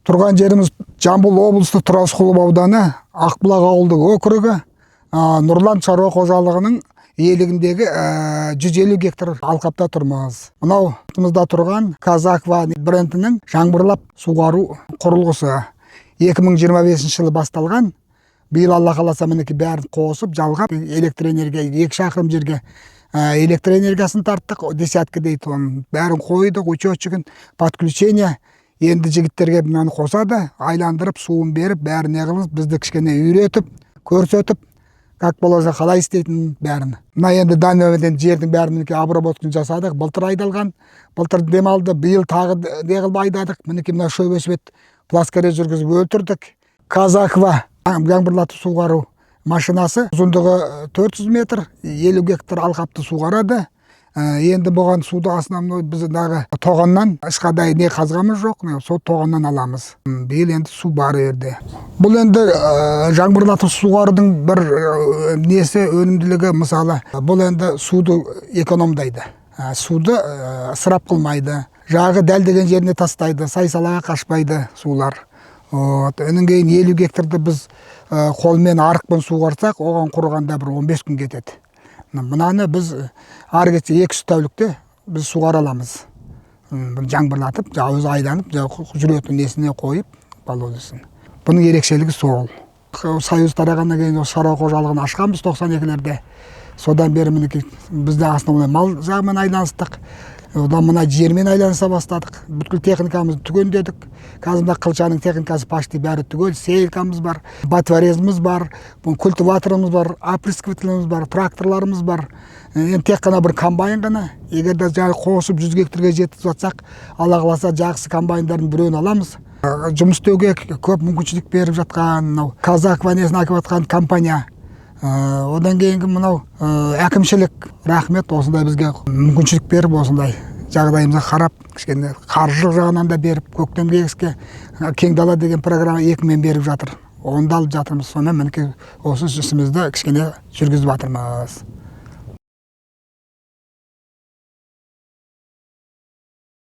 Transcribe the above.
Тұрған жеріміз Жамбыл облысы Тұрасқұлов ауданы Ақбұлақ ауылдық округі Нұрлан шаруа қожалығының иелігіндегі 150 гектар алқапта тұрмыз. Мынау артымызда тұрған Казаква брендінің жаңбырлап суғару құрылғысы 2025 жылы басталған. Биыл Алла қаласа мінекей бәрін қосып жалғап электроэнергия 2 шақырым жерге электроэнергиясын тарттық, десятка дейді. Бәрін қойдық, учетчигін подключение. Енді жігіттерге мынаны қосады, айландырып, суын беріп, бәрін неғылыз, бізді кішкене үйретіп, көрсетіп, как болса қалай істейтін бәрін. Мына енді данөмеден жердің бәрін обработкасын жасадық, былтыр айдалған, былтыр демалды, биыл тағы неғылып айдадық. Мінекей мына шөбесбет пласкаре жүргізіп өлтірдік. Казаква жаңбырлатып суғару машинасы ұзындығы 400 метр, 50 гектар алқапты суғарады. Енді бұған суды основной біз тоғаннан ешқандай не қазғамыз жоқ, сол тоғаннан аламыз. Биыл енді су бар ерде. Бұл енді жаңбырлатып суғарудың бір несі өнімділігі, мысалы, бұл енді суды экономдайды. Суды ысырап қылмайды. Жағы дәлдеген жеріне тастайды, сай-салаға қашпайды сулар. Өнен кейін 50 гектарды біз қолмен арықпен суғарсақ, оған құрығанда бір 15 күн кетеді. Мынаны біз ары кетсе 2-3 тәулікте біз суғара аламыз. Жаңбырлатып, өзі айданып, жүретін несіне қойып, балолысын. Бұның ерекшелігі сол. Союз тарағаннан кейін шаруа қожалығын ашқанбыз 92-лерде. Содан бері мінекей бізде основной мал жағымен айланыстық. Одан мына жермен айланыса бастадық. Бүткіл техникамызды түгендедік. Қазір қылшаның техникасы почти бәрі түгел. Сейлкамыз бар, батварезіміз бар, культиваторымыз бар, опрыскивателіміз бар, тракторларымыз бар. Енді тек қана бір комбайн ғана. Егер де қосып 100 гектарге жетіп жатсақ, Алла қаласа жақсы комбайндардың біреуін аламыз. Жұмыс істеуге көп мүмкіншілік беріп жатқан Казаква несін әкеп жатқан компания. Одан кейінгі мынау әкімшілік рахмет, осындай бізге мүмкіншілік беріп, осындай жағдайымызға қарап, кішкене қаржылық жағынан да беріп, көктемгі егіске кең дала деген программа 2-мен беріп жатыр. Онда алып жатырмыз. Сонымен мінекей осы ісімізді кішкене жүргізіп жатырмыз.